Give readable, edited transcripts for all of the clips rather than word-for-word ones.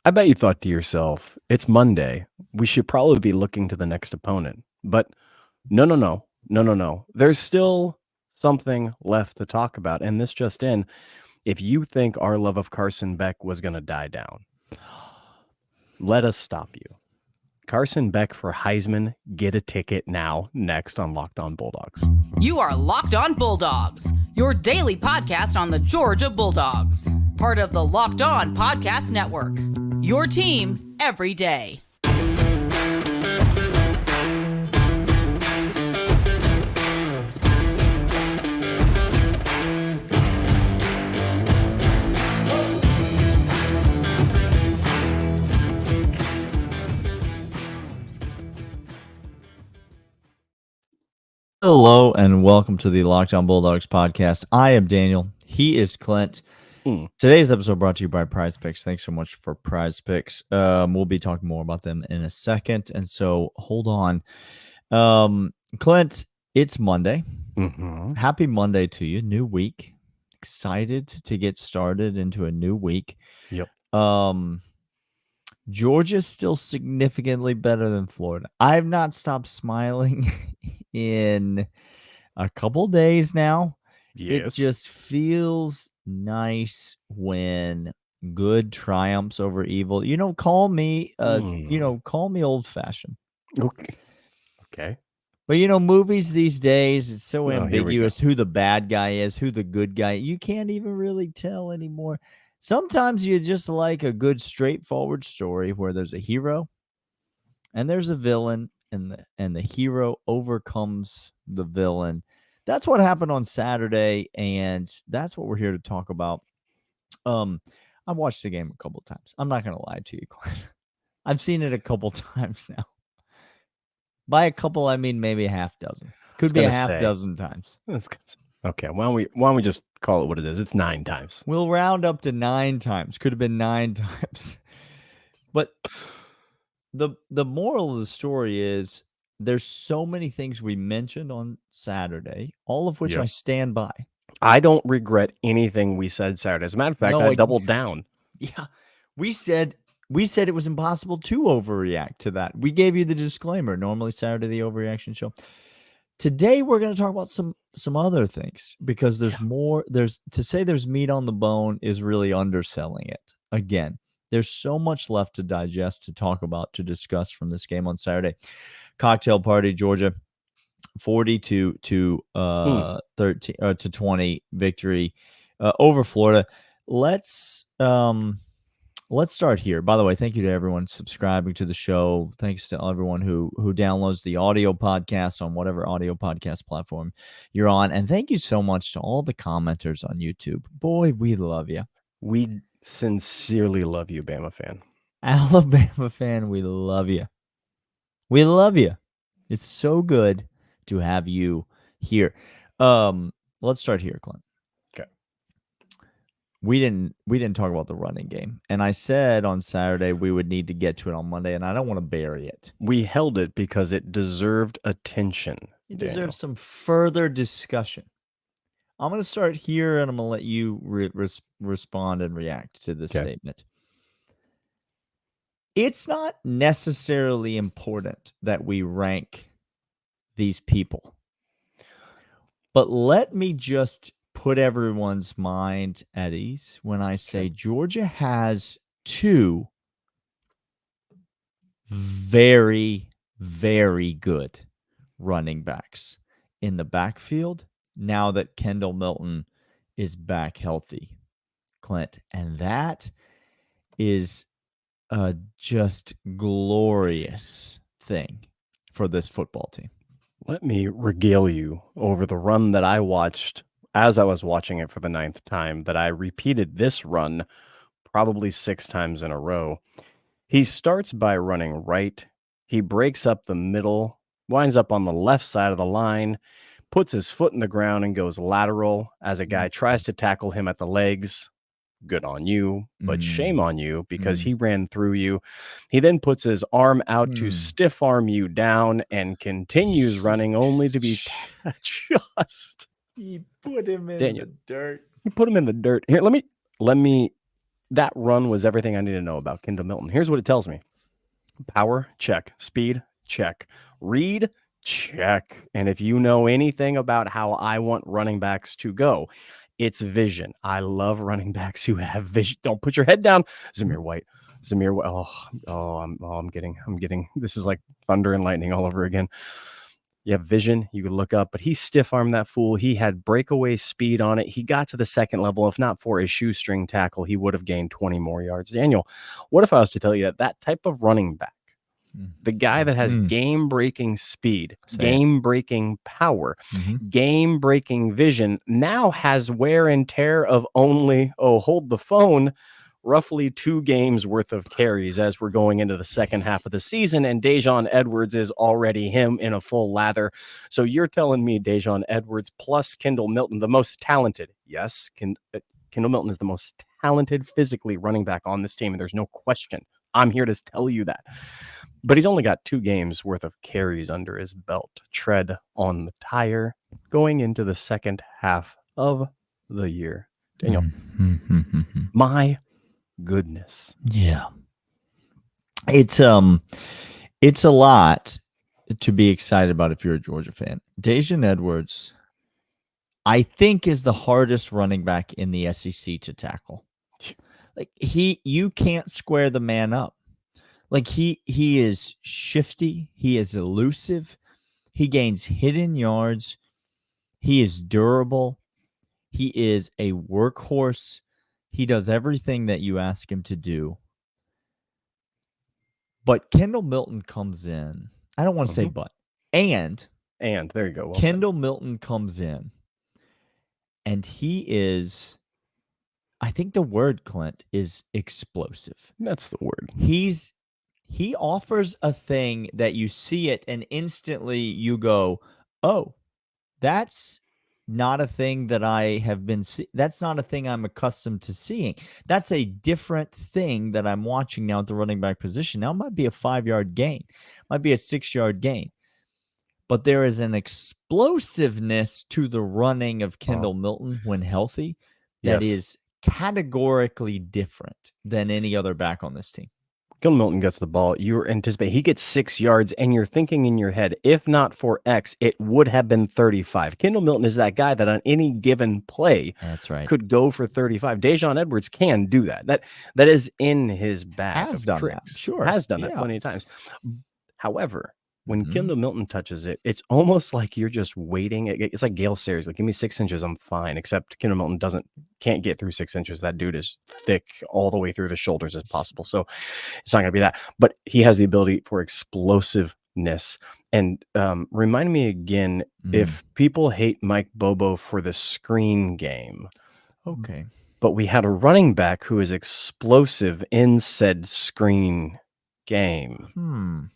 I bet you thought to yourself, it's Monday. We should probably be looking to the next opponent. But no. There's still something left to talk about. And this just in, if you think our love of Carson Beck was going to die down, let us stop you. Carson Beck for Heisman. Get a ticket now. Next on Locked On Bulldogs. You are Locked On Bulldogs, your daily podcast on the Georgia Bulldogs. Part of the Locked On Podcast Network. Your team every day. Hello and welcome to the Locked On Bulldogs podcast. I am Daniel. He is Clint. Today's episode brought to you by Prize Picks. Thanks so much for Prize Picks. We'll be talking more about them in a second, and so hold on. Clint, it's Monday. Happy Monday to you. New week. Excited to get started into a new week. Yep. Georgia's still significantly better than Florida. I've not stopped smiling in a couple days now. Yes. It just feels nice when good triumphs over evil. Call me old fashioned. Okay. But movies these days, it's so ambiguous here we go. who the bad guy is, who the good guy. You can't even really tell anymore. Sometimes you just like a good straightforward story where there's a hero and there's a villain, and the hero overcomes the villain. That's what happened on Saturday, and that's what we're here to talk about. I watched the game a couple times. I'm not gonna lie to you, Clint. I've seen it a couple times now. By a couple, I mean maybe a half dozen. Could be a half dozen times. Okay, why don't we just call it what it is? It's 9 times. We'll round up to 9 times. Could have been 9 times. But the moral of the story is there's so many things we mentioned on Saturday, all of which I stand by. I don't regret anything we said Saturday. As a matter of fact, I doubled down. Yeah. We said it was impossible to overreact to that. We gave you the disclaimer. Normally Saturday, the overreaction show. Today, we're going to talk about some other things because there's more. To say there's meat on the bone is really underselling it. Again, there's so much left to digest, to talk about, to discuss from this game on Saturday. Cocktail party, Georgia, 42 to 13 to 20 victory over Florida. Let's start here. By the way, thank you to everyone subscribing to the show. Thanks to everyone who downloads the audio podcast on whatever audio podcast platform you're on. And thank you so much to all the commenters on YouTube. Boy, we love you. We sincerely love you, Bama fan. Alabama fan, we love you. We love you. It's so good to have you here. Let's start here, Clint. We didn't talk about the running game. And I said on Saturday we would need to get to it on Monday, and I don't want to bury it. We held it because it deserved attention. It deserves some further discussion. I'm going to start here, and I'm going to let you respond and react to this statement. It's not necessarily important that we rank these people. But let me just put everyone's mind at ease when I say Georgia has 2 very, very good running backs in the backfield now that Kendall Milton is back healthy, Clint. And that is a just glorious thing for this football team. Let me regale you over the run that I watched as I was watching it for the 9th time, that I repeated this run probably 6 times in a row. He starts by running right. He breaks up the middle, winds up on the left side of the line, puts his foot in the ground and goes lateral as a guy tries to tackle him at the legs. Good on you, but shame on you because he ran through you. He then puts his arm out to stiff arm you down and continues running only to be just... He put him in the dirt. He put him in the dirt. Here, let me that run was everything I need to know about Kendall Milton. Here's what it tells me. Power, check. Speed, check. Read, check. And if you know anything about how I want running backs to go, it's vision. I love running backs who have vision. Don't put your head down. Zamir White. I'm getting, this is like thunder and lightning all over again. You have vision, you could look up, but he stiff-armed that fool. He had breakaway speed on it. He got to the second level. If not for a shoestring tackle, he would have gained 20 more yards. Daniel, what if I was to tell you that type of running back, the guy that has game-breaking speed, game-breaking power, game-breaking vision, now has wear and tear of only, hold the phone, roughly 2 games worth of carries as we're going into the second half of the season, and Dajon Edwards is already him in a full lather. So you're telling me Dajon Edwards plus Kendall Milton, the most talented, yes, Kendall Milton is the most talented physically running back on this team, and there's no question. I'm here to tell you that. But he's only got 2 games worth of carries under his belt. Tread on the tire going into the second half of the year. Daniel, my goodness. Yeah. It's a lot to be excited about if you're a Georgia fan. Dajon Edwards, I think, is the hardest running back in the SEC to tackle. Like you can't square the man up. Like he is shifty, he is elusive, he gains hidden yards, he is durable, he is a workhorse. He does everything that you ask him to do. But Kendall Milton comes in. I don't want to say but. And there you go. Well Kendall Milton comes in. And he is, I think the word, Clint, is explosive. That's the word. He offers a thing that you see it and instantly you go, oh, that's not a thing that I have been that's not a thing I'm accustomed to seeing. That's a different thing that I'm watching now at the running back position. Now it might be a 5-yard gain, might be a 6-yard gain, but there is an explosiveness to the running of Kendall Milton when healthy that is categorically different than any other back on this team. Kendall Milton gets the ball. You're anticipating he gets 6 yards, and you're thinking in your head, if not for X, it would have been 35. Kendall Milton is that guy that on any given play, that's right, could go for 35. Dajon Edwards can do that. That is in his bag. Has done tricks. That. Sure, has done that plenty of times. However, when Kendall Milton touches it, it's almost like you're just waiting. It's like Gale Sayers. Like, give me 6 inches, I'm fine. Except Kendall Milton can't get through 6 inches. That dude is thick all the way through the shoulders as possible. So it's not going to be that. But he has the ability for explosiveness. And remind me again, if people hate Mike Bobo for the screen game. Okay. But we had a running back who is explosive in said screen game.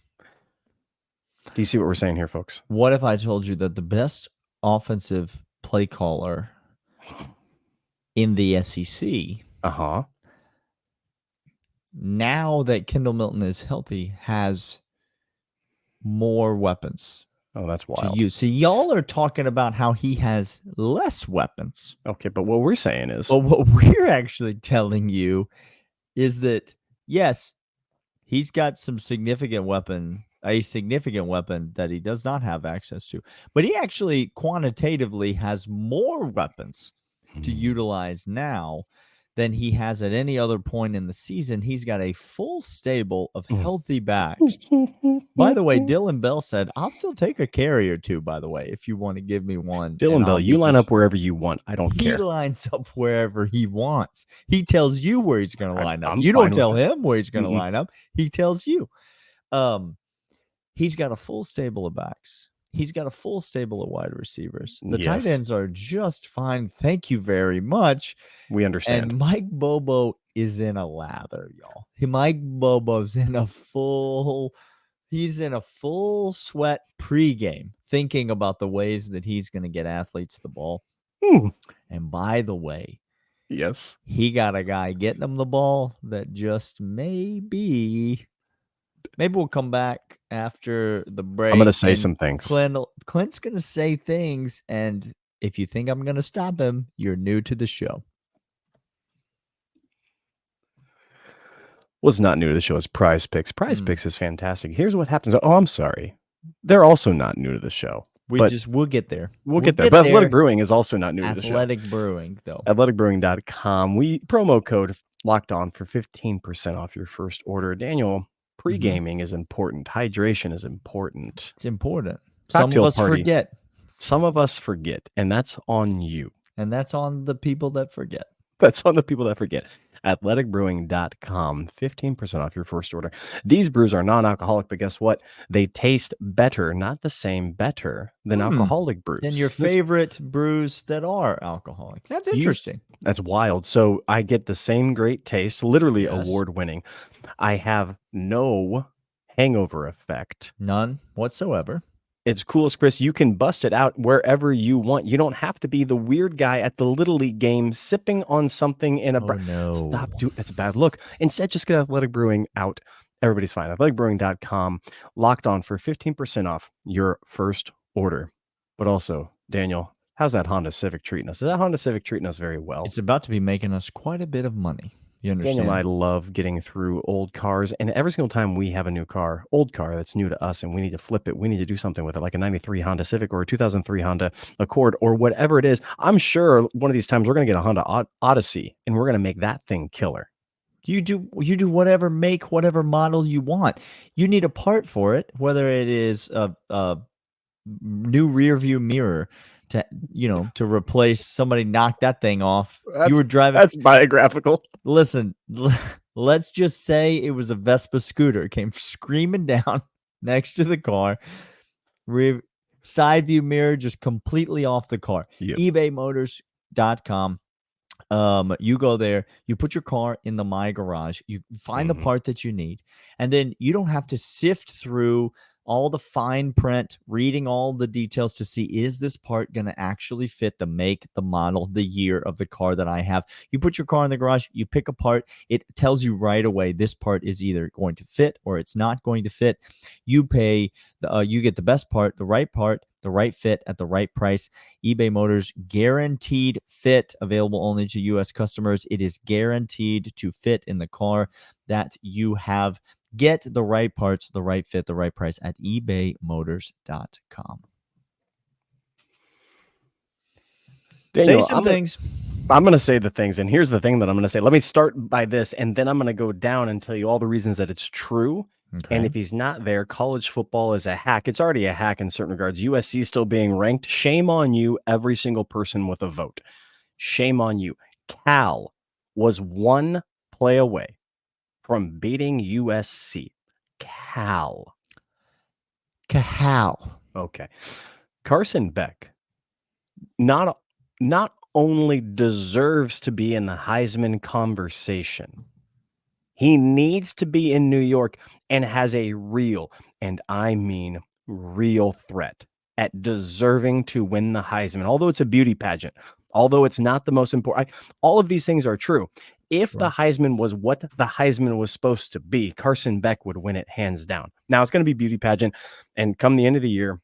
Do you see what we're saying here, folks? What if I told you that the best offensive play caller in the SEC, now that Kendall Milton is healthy, has more weapons? Oh, that's wild. To use. So y'all are talking about how he has less weapons. Okay, but what we're saying is... But what we're actually telling you is that, yes, he's got a significant weapon that he does not have access to. But he actually quantitatively has more weapons to utilize now than he has at any other point in the season. He's got a full stable of healthy backs. By the way, Dylan Bell said, I'll still take a carry or 2, by the way, if you want to give me one. Dylan Bell, you line up wherever you want. I don't care. He lines up wherever he wants. He tells you where he's going to line up. You don't tell him where he's going to line up. He tells you. He's got a full stable of backs. He's got a full stable of wide receivers. The tight ends are just fine. Thank you very much. We understand. And Mike Bobo is in a lather, y'all. Mike Bobo's in a full sweat pregame, thinking about the ways that he's going to get athletes the ball. And by the way, yes, he got a guy getting him the ball that just maybe we'll come back after the break. I'm going to say some things. Clint's going to say things, and if you think I'm going to stop him, you're new to the show. was not new to the show is Prize Picks. Prize Picks is fantastic. Here's what happens. Oh, I'm sorry. They're also not new to the show. We'll get there. We'll get there. But Athletic Brewing is also not new to the show. Athletic Brewing, though. Athleticbrewing.com. We promo code Locked On for 15% off your first order. Daniel, pre-gaming is important. Hydration is important. It's important. Cocktail Some of us forget. Some of us forget, and that's on you. And that's on the people that forget. That's on the people that forget. Athleticbrewing.com, 15% off your first order. These brews are non-alcoholic, but guess what? They taste better, not the same, better than alcoholic brews. Than your favorite brews that are alcoholic. That's interesting. That's wild. So I get the same great taste, literally award-winning. I have no hangover effect. None whatsoever. It's cool as Chris. You can bust it out wherever you want. You don't have to be the weird guy at the Little League game sipping on something in a no. Stop. That's a bad look. Instead, just get Athletic Brewing out. Everybody's fine. Athleticbrewing.com. Locked On for 15% off your first order. But also, Daniel, how's that Honda Civic treating us? Is that Honda Civic treating us very well? It's about to be making us quite a bit of money. You understand? Daniel and I love getting through old cars, and every single time we have a new car, old car that's new to us, and we need to flip it, we need to do something with it, like a 93 Honda Civic or a 2003 Honda Accord or whatever it is. I'm sure one of these times we're going to get a Honda Odyssey, and we're going to make that thing killer. You do whatever make, whatever model you want. You need a part for it, whether it is a new rear view mirror to replace somebody knocked that thing off. You were driving. That's biographical. Listen, let's just say it was a Vespa scooter, came screaming down next to the car. Side view mirror just completely off the car. Yep. ebaymotors.com. You go there, you put your car in the My Garage, you find the part that you need, and then you don't have to sift through all the fine print, reading all the details to see, is this part going to actually fit the make, the model, the year of the car that I have? You put your car in the garage, you pick a part, it tells you right away this part is either going to fit or it's not going to fit. You pay, you get the best part, the right fit at the right price. eBay Motors guaranteed fit, available only to U.S. customers. It is guaranteed to fit in the car that you have. Get the right parts, the right fit, the right price at ebaymotors.com. Daniel, say some things. I'm going to say the things, and here's the thing that I'm going to say. Let me start by this, and then I'm going to go down and tell you all the reasons that it's true. Okay. And if he's not there, college football is a hack. It's already a hack in certain regards. USC is still being ranked. Shame on you, every single person with a vote. Shame on you. Cal was one play away from beating USC. Cal. Okay. Carson Beck not only deserves to be in the Heisman conversation, he needs to be in New York and has a real, and I mean real, threat at deserving to win the Heisman. Although it's a beauty pageant, although it's not the most important, all of these things are true. If the Heisman was what the Heisman was supposed to be, Carson Beck would win it hands down. Now it's going to be beauty pageant, and come the end of the year,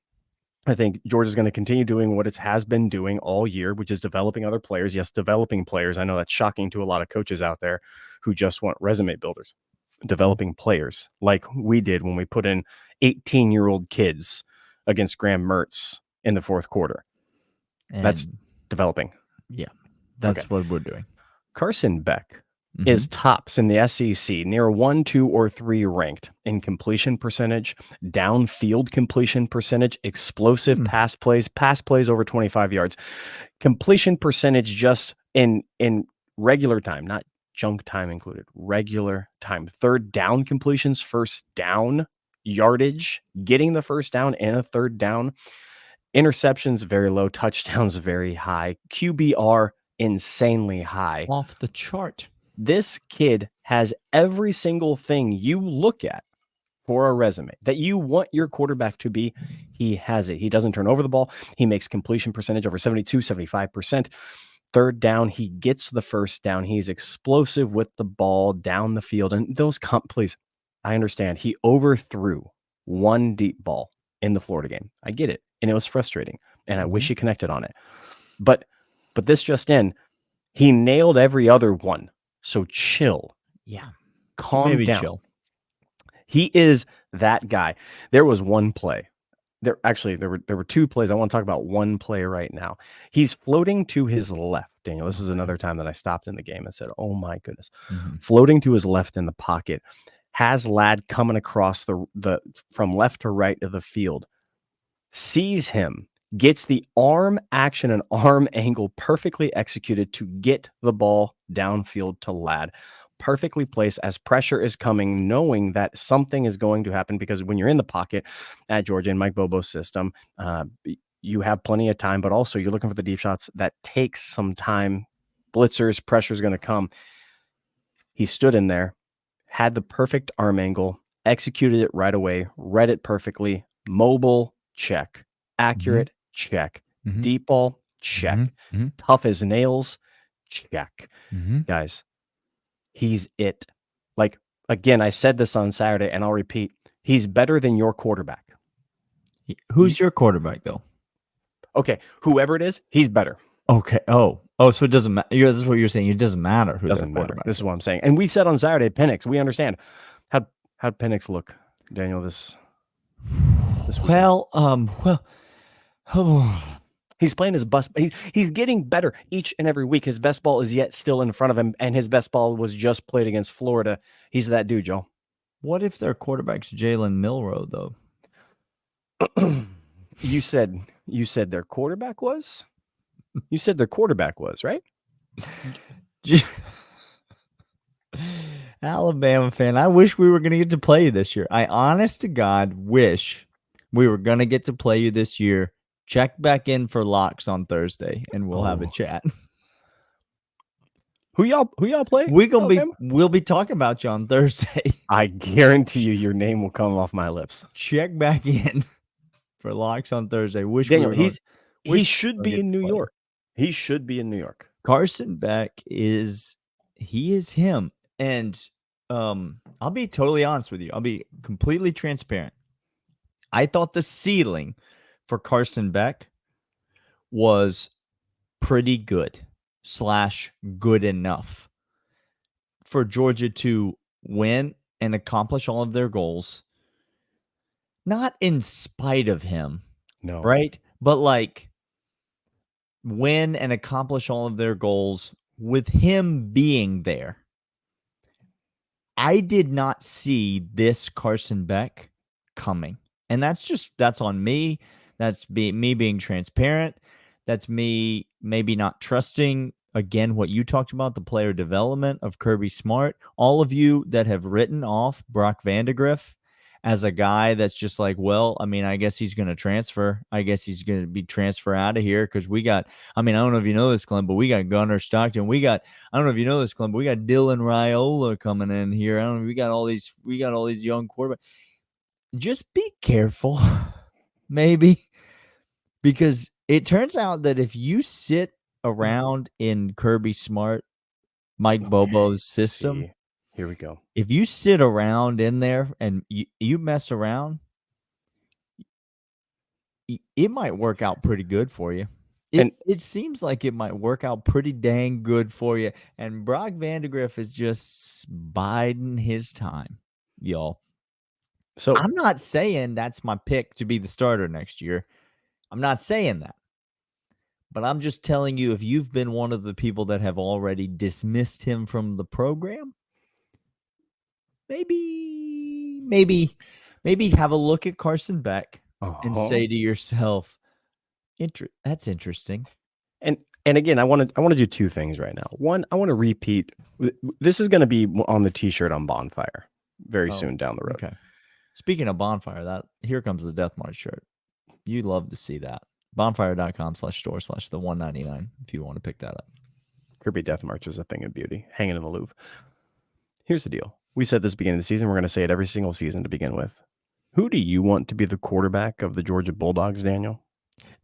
I think Georgia's going to continue doing what it has been doing all year, which is developing other players. Yes, developing players. I know that's shocking to a lot of coaches out there who just want resume builders. Developing players like we did when we put in 18-year-old kids against Graham Mertz in the fourth quarter. And that's developing. Yeah, that's what we're doing. Carson Beck is tops in the SEC, near 1, 2, or 3 ranked in completion percentage, downfield completion percentage, explosive pass plays over 25 yards, completion percentage just in regular time, not junk time included, regular time, third down completions, first down yardage, getting the first down and a third down, interceptions very low, touchdowns very high, QBR insanely high, off the chart. This kid has every single thing you look at for a resume that you want your quarterback to be. He has it. He doesn't turn over the ball. He makes completion percentage over 72, 75%. Third down, he gets the first down. He's explosive with the ball down the field. And those please, I understand. He overthrew one deep ball in the Florida game. I get it. And it was frustrating. And I wish he connected on it. But this just in, he nailed every other one. So chill. Yeah. Calm Maybe down. chill. He is that guy. There was one play. There were two plays. I want to talk about one play right now. He's floating to his left, Daniel. This is another time that I stopped in the game and said, "Oh my goodness." Floating to his left in the pocket, has Ladd coming across the from left to right of the field. Sees him, gets the arm action and arm angle perfectly executed to get the ball downfield to Ladd. Perfectly placed as pressure is coming, knowing that something is going to happen, because when you're in the pocket at Georgia in Mike Bobo's system, you have plenty of time, but also you're looking for the deep shots. That takes some time. Blitzers, pressure is going to come. He stood in there, had the perfect arm angle, executed it right away, read it perfectly. Mobile, check. Accurate, check. Deep ball, check. Tough as nails, check. Guys, he's it. Like, again, I said this on Saturday, and I'll repeat. He's better than your quarterback. Who's your quarterback, though? Okay, whoever it is, he's better. Okay. Oh, so it doesn't matter. This is what you're saying. It doesn't matter who Doesn't their matter. quarterback This is what I'm saying. And we said on Saturday, Penix, we understand. How'd Penix look, Daniel, this weekend? Well, he's playing his best. He's getting better each and every week. His best ball is yet still in front of him, and his best ball was just played against Florida. He's that dude, Joe. What if their quarterback's Jalen Milroe, though? You said their quarterback was? You said their quarterback was, right? Alabama fan, I wish we were going to get to play you this year. I honest to God wish we were going to get to play you this year. Check back in for locks on Thursday, and we'll have a chat. Who y'all play? We'll be talking about you on Thursday. I guarantee you, your name will come off my lips. Check back in for locks on Thursday. Daniel, he should be in New York. He should be in New York. Carson Beck is him. And I'll be totally honest with you. I'll be completely transparent. I thought the ceiling for Carson Beck was pretty good / good enough for Georgia to win and accomplish all of their goals. Not in spite of him. No. Right? But like win and accomplish all of their goals with him being there. I did not see this Carson Beck coming. And that's on me. That's me being transparent. That's me maybe not trusting, again, what you talked about, the player development of Kirby Smart. All of you that have written off Brock Vandagriff as a guy that's just like, well, I mean, I guess he's going to transfer. I guess he's going to be transferred out of here because we got, I mean, I don't know if you know this, Clint, but we got Gunnar Stockton. I don't know if you know this, Clint, but we got Dylan Raiola coming in here. I don't know. We got all these young quarterbacks. Just be careful, maybe, because it turns out that if you sit around in Kirby Smart, Mike Bobo's system, here we go. If you sit around in there and you mess around, it might work out pretty good for you. It seems like it might work out pretty dang good for you. And Brock Vandagriff is just biding his time, y'all. So I'm not saying that's my pick to be the starter next year. I'm not saying that. But I'm just telling you, if you've been one of the people that have already dismissed him from the program, maybe have a look at Carson Beck and say to yourself, that's interesting. And again, I want to do two things right now. One, I want to repeat. This is going to be on the T-shirt on Bonfire very soon down the road. Okay. Speaking of Bonfire, here comes the Death March shirt. You'd love to see that. Bonfire.com/store/the 199 if you want to pick that up. Kirby Death March is a thing of beauty, hanging in the Louvre. Here's the deal. We said this beginning of the season. We're going to say it every single season to begin with. Who do you want to be the quarterback of the Georgia Bulldogs, Daniel?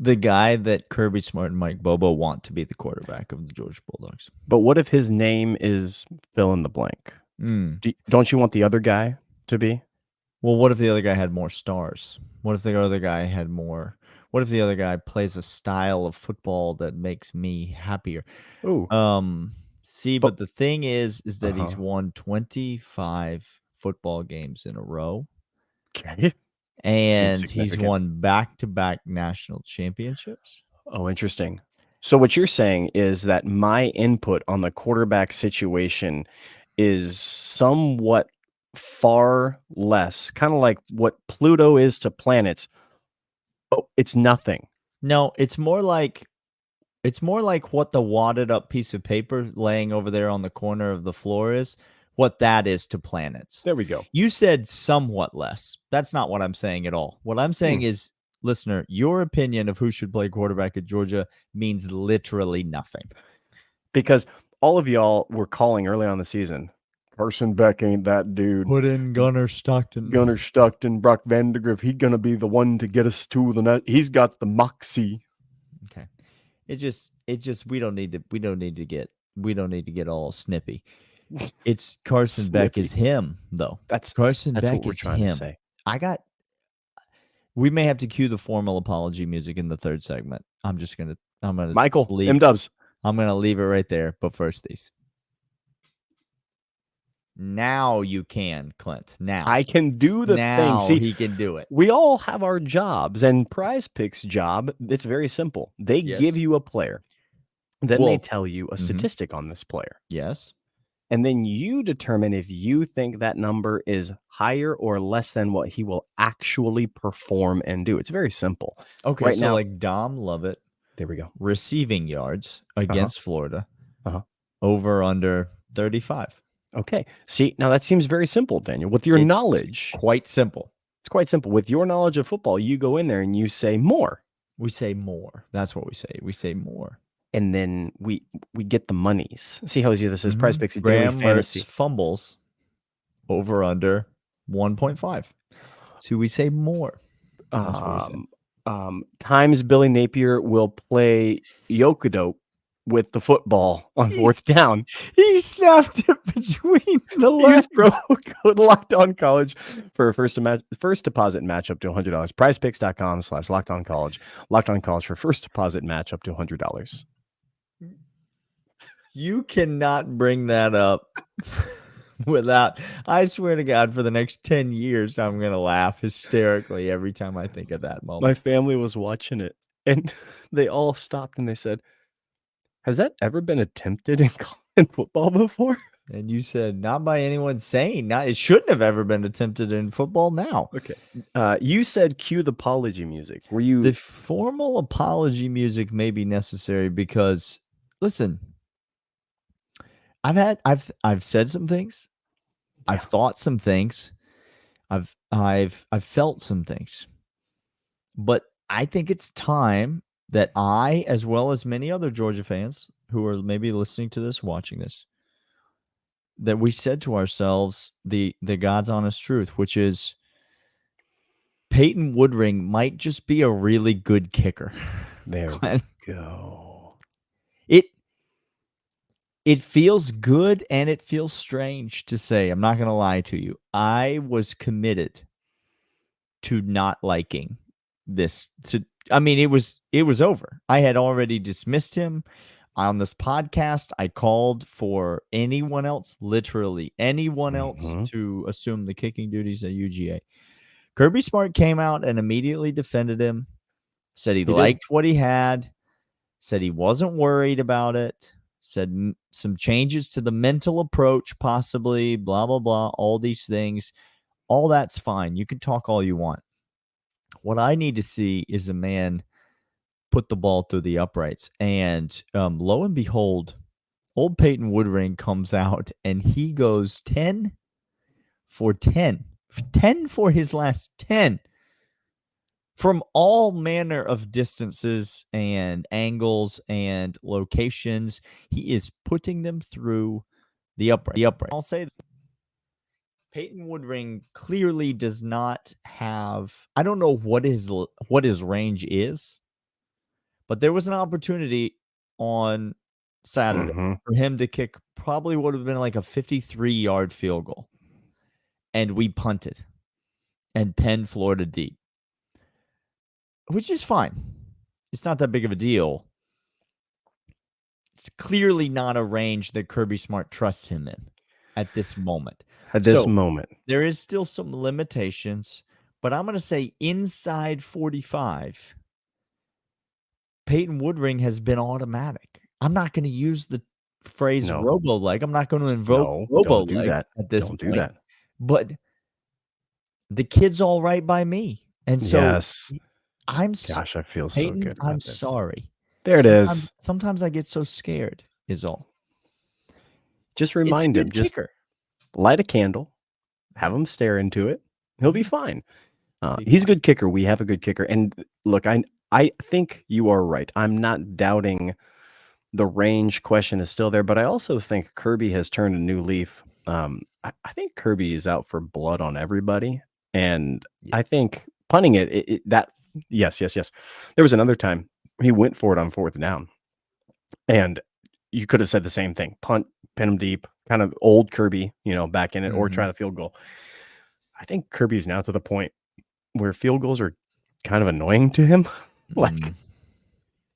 The guy that Kirby Smart and Mike Bobo want to be the quarterback of the Georgia Bulldogs. But what if his name is fill in the blank? Don't you want the other guy to be? Well, what if the other guy had more stars? What if the other guy had more? What if the other guy plays a style of football that makes me happier? Ooh. See, but the thing is that he's Uh-huh. won 25 football games in a row, Okay. Seems and he's significant. won back-to-back national championships. Oh, interesting. So what you're saying is that my input on the quarterback situation is somewhat far less, kind of like what Pluto is to planets. Oh, it's nothing. No, it's more like what the wadded up piece of paper laying over there on the corner of the floor is, what that is to planets. There we go. You said somewhat less. That's not what I'm saying at all. What I'm saying is, listener, your opinion of who should play quarterback at Georgia means literally nothing. Because all of y'all were calling early on the season, Carson Beck ain't that dude. Put in Gunnar Stockton. Gunnar Stockton, Brock Vandegrift, he's gonna be the one to get us to the net. He's got the moxie. Okay. It just we don't need to get all snippy. It's Carson Beck is him though. Carson That's Beck what we're is trying him. to say. We may have to cue the formal apology music in the third segment. I'm gonna Michael, leave. M-dubs. I'm gonna leave it right there. But first, these. Now you can, Clint. Now I can do the thing. now See, he can do it. we all have our jobs, and Prize Picks' job, it's very simple. They Yes. give you a player. Then they Well, tell you a statistic on this player. Yes. And then you determine if you think that number is higher or less than what he will actually perform and do. It's very simple. Okay. Right so now, like Dom Lovett, there we go. receiving yards against Florida, Uh-huh. over under 35. Okay. See, now that seems very simple, Daniel. With your It's knowledge, quite simple. it's quite simple. With your knowledge of football, you go in there and you say more. We say more. That's what we say. We say more. And then we get the monies. See how easy this is? Prize Picks, Graham daily fantasy. Mertz fumbles, over under 1.5. So we say more. That's what we say. Times Billy Napier will play yoke-a-dope with the football on fourth down. He snapped it between the Use legs. promo code Locked On College for a first deposit match up to $100. PrizePicks.com/LockedOnCollege. Locked On College for first deposit match up to $100. You cannot bring that up without, I swear to God, for the next 10 years, I'm going to laugh hysterically every time I think of that moment. My family was watching it, and they all stopped and they said, "Has that ever been attempted in football before?" And you said, not by anyone sane. It shouldn't have ever been attempted in football now. Okay. You said cue the apology music. Were you... The formal apology music may be necessary because, listen, I've said some things. Yeah. I've thought some things. I've felt some things. But I think it's time that I, as well as many other Georgia fans who are maybe listening to this, watching this, that we said to ourselves the God's honest truth, which is Peyton Woodring might just be a really good kicker. There we go. It feels good and it feels strange to say. I'm not going to lie to you. I was committed to not liking this. It was over. I had already dismissed him on this podcast. I called for anyone else, literally anyone else, to assume the kicking duties at UGA. Kirby Smart came out and immediately defended him, said he liked what he had, said he wasn't worried about it, said some changes to the mental approach, possibly, blah, blah, blah, all these things. All that's fine. You can talk all you want. What I need to see is a man put the ball through the uprights. And lo and behold, old Peyton Woodring comes out and he goes 10 for 10. 10 for his last 10. From all manner of distances and angles and locations, he is putting them through the upright. I'll say that Peyton Woodring clearly does not have, I don't know what his range is, but there was an opportunity on Saturday for him to kick probably would have been like a 53-yard field goal. And we punted and penned Florida deep, which is fine. It's not that big of a deal. it's clearly not a range that Kirby Smart trusts him in at this moment. At this So, moment. there is still some limitations, but I'm going to say inside 45, Peyton Woodring has been automatic. I'm not going to use the phrase No. robo leg. I'm not going to invoke No, robo don't do leg that. at this Don't point. do that. But the kid's all right by me. And so Yes. I'm Gosh, I feel so Peyton, good about I'm this. sorry. There it is. Sometimes I get so scared, is all. Just It's a remind him. good Just kicker. light a candle, have him stare into it. He'll be Mhm. fine. Be He's a fine. good kicker. We have a good kicker. And look, I think you are right. I'm not doubting the range question is still there, but I also think Kirby has turned a new leaf. I think Kirby is out for blood on everybody. And Yeah. I think punting yes. There was another time he went for it on 4th down. And you could have said the same thing. Punt, pin him deep, kind of old Kirby, back in it, or try the field goal. I think Kirby's now to the point where field goals are kind of annoying to him. Like,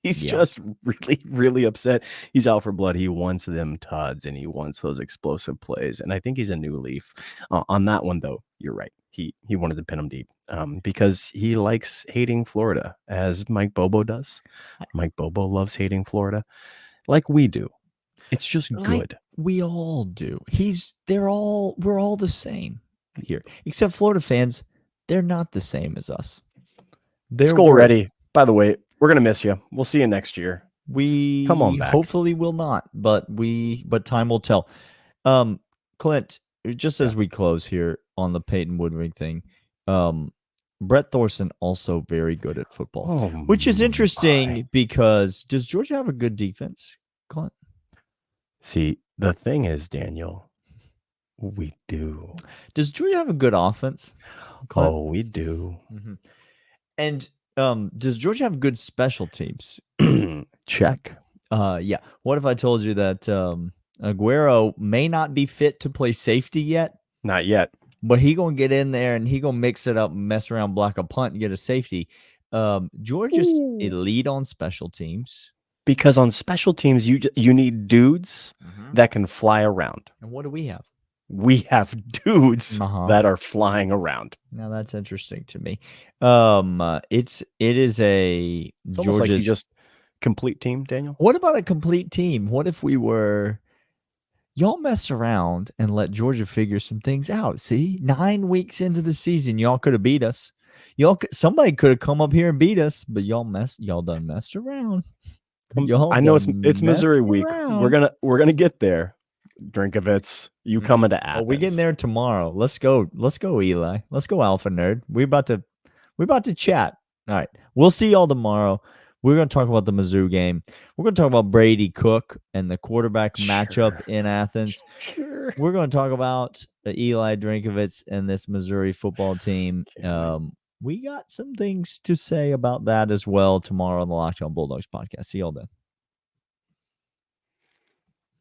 he's just really, really upset. He's out for blood. He wants them tuds, and he wants those explosive plays. And I think he's a new leaf. On that one, though, you're right. He wanted to pin him deep because he likes hating Florida, as Mike Bobo does. Mike Bobo loves hating Florida like we do. It's just good. We all do. We're all the same here. Except Florida fans, they're not the same as us. They're Skull worse. ready. By the way, we're gonna miss you. We'll see you next year. We Come on back. hopefully will not, but time will tell. Clint, just as we close here on the Peyton Woodring thing, Brett Thorson also very good at football, which is interesting because does Georgia have a good defense, Clint? See, the thing is, Daniel, we do. Does Georgia have a good offense, Clint? Oh, we do. Mm-hmm. And does Georgia have good special teams? Check. Yeah. What if I told you that Aguero may not be fit to play safety yet? Not yet. But he gonna get in there and he gonna mix it up and mess around, block a punt and get a safety. Georgia's elite on special teams. Because on special teams, you need dudes that can fly around. And what do we have? We have dudes that are flying around. Now that's interesting to me. It is a it's almost like you just complete team, Daniel. What about a complete team? What if we were y'all mess around and let Georgia figure some things out? See, 9 weeks into the season, y'all could have beat us. Somebody could have come up here and beat us, but y'all done messed around. I know it's Missouri week. We're gonna get there. Drinkovitz, you coming to Athens? Oh, we getting there tomorrow. Let's go, Eli. Let's go, Alpha Nerd. We're about to chat. All right, we'll see y'all tomorrow. We're going to talk about the Mizzou game. We're going to talk about Brady Cook and the quarterback matchup in Athens. Sure. We're going to talk about Eli Drinkovitz and this Missouri football team. We got some things to say about that as well tomorrow on the Locked On Bulldogs podcast. See y'all then.